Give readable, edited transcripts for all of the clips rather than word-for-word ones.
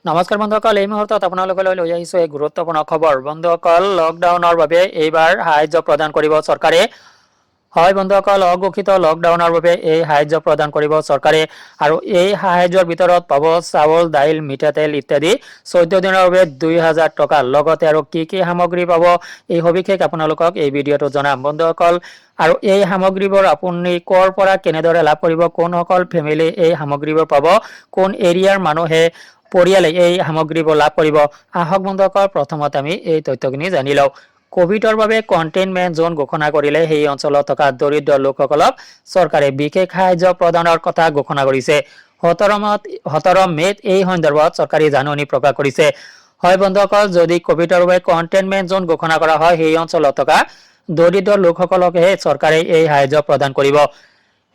নমস্কাৰ বন্ধুসকল, এই মুহূৰ্তত আপোনালোকলৈ লৈ আহিছো এক গুৰুত্বপূৰ্ণ খবৰ। বন্ধুসকল, লকডাউনৰ বাবে এইবাৰ সাহায্য প্ৰদান কৰিব চৰকাৰে। হয় বন্ধুসকল, অঘোষিত লকডাউনৰ বাবে এই সাহায্য প্ৰদান কৰিব চৰকাৰে আৰু এই সাহায্যৰ ভিতৰত পাব চাউল, দাইল, মিঠাতেল ইত্যাদি 14 দিনৰ বাবে 2000 টকা। লগতে আৰু কি সামগ্ৰী পাব এই সবিশেষ আপোনালোকক এই ভিডিঅ'টো জনাম বন্ধুসকল। আৰু এই সামগ্ৰীবোৰ আপুনি কৰ পৰা কেনেদৰে লাভ কৰিব, কোনসকল ফেমিলি এই সামগ্ৰীবোৰ পাব, কোন এৰিয়াৰ মানুহে পৰিয়ালে এই সামগ্ৰীবোৰ লাভ কৰিব। আহক বন্ধুসকল, প্ৰথমতে আমি এই তথ্যখিনি জানি লওঁ। কোভিডৰ বাবে কণ্টেইনমেণ্ট জোন ঘোষণা কৰিলে সেই অঞ্চলত থকা দৰিদ্ৰ লোকসকলক চৰকাৰে বিশেষ সাহায্য প্ৰদানৰ কথা ঘোষণা কৰিছে। 17 মে'ত এই সন্দৰ্ভত চৰকাৰী জাননী প্ৰকাশ কৰিছে। হয় বন্ধুসকল, যদি কোভিডৰ বাবে কণ্টেইনমেণ্ট জোন ঘোষণা কৰা হয় সেই অঞ্চলত থকা দৰিদ্ৰ লোকসকলকহে চৰকাৰে এই সাহায্য প্ৰদান কৰিব।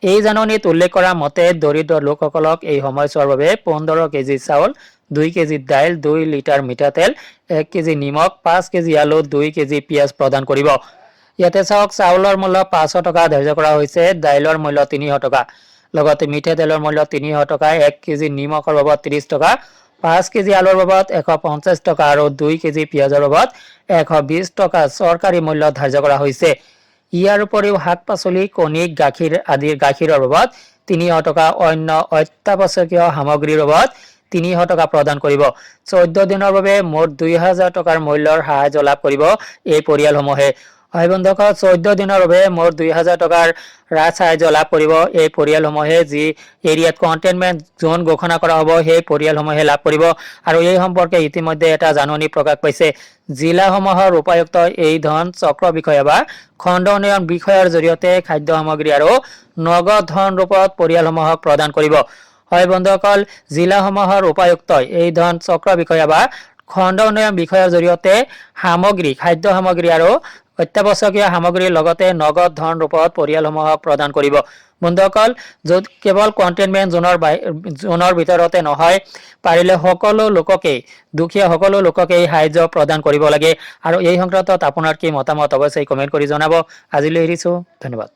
এই জাননীত উল্লেখ কৰা মতে দৰিদ্ৰ লোকসকলক এই সময়ছোৱাৰ বাবে 15 কেজি চাউল, 2 কেজি দাইল, 2 লিটাৰ মিঠাতেল, 1 কেজি নিমখ, 5 কেজি আলু, 2 কেজি পিঁয়াজ প্ৰদান কৰিব। ইয়াতে চাওক, চাউলৰ মূল্য 500 টকা ধাৰ্য কৰা হৈছে, দাইলৰ মূল্য 300 টকা, লগতে মিঠাতেলৰ মূল্য 300 টকা, 1 কেজি নিমখৰ বাবদ 30 টকা, 5 কেজি আলুৰ বাবদ 150 টকা আৰু 2 কেজি পিঁয়াজৰ বাবদ 120 টকা চৰকাৰী মূল্য ধাৰ্য কৰা হৈছে। ইয়াৰ উপৰিও শাক পাচলি, কণী, গাখীৰ আদিৰ গাখীৰৰ বাবদ 300 টকা, অন্য অত্যাৱশ্যকীয় সামগ্ৰীৰ বাবদ 300 টকা প্ৰদান কৰিব। 14 দিনৰ বাবে মুঠ 2000 টকাৰ মূল্যৰ সাহায্য লাভ কৰিব এই পৰিয়ালসমূহে। হয় বন্ধুসকল, 14 দিনৰ বাবে মুঠ 2000 টকাৰ ৰাজ সাহায্য লাভ কৰিব এই পৰিয়ালসমূহে। যি এৰিয়াত কণ্টেইনমেণ্ট জোন ঘোষণা কৰা হ'ব সেই পৰিয়ালসমূহে লাভ কৰিব। আৰু এই সম্পৰ্কে ইতিমধ্যে এটা জাননী প্ৰকাশ পাইছে। জিলাসমূহৰ উপায়ুক্ত এই ধন চক্ৰ বিষয়া বা খণ্ড উন্নয়ন বিষয়াৰ জৰিয়তে খাদ্য সামগ্ৰী আৰু নগদ ধন ৰূপত পৰিয়ালসমূহক প্ৰদান কৰিব। হয় বন্ধুসকল, জিলাসমূহৰ উপায়ুক্তই এই ধন চক্ৰ বিষয়া বা খণ্ড উন্নয়ন বিষয়াৰ জৰিয়তে সামগ্ৰী, খাদ্য সামগ্ৰী আৰু অত্যাৱশ্যকীয় সামগ্ৰীৰ লগতে নগদ ধন ৰূপত পৰিয়ালসমূহক প্ৰদান কৰিব। বন্ধুসকল, য'ত কেৱল কণ্টেইনমেণ্ট জোনৰ ভিতৰতে নহয়, পাৰিলে সকলো লোককেই, দুখীয়া সকলো লোককেই সাহায্য প্ৰদান কৰিব লাগে। আৰু এই সংক্ৰান্তত আপোনাৰ কি মতামত অৱশ্যেই কমেণ্ট কৰি জনাব। আজিলৈ এৰিছোঁ, ধন্যবাদ।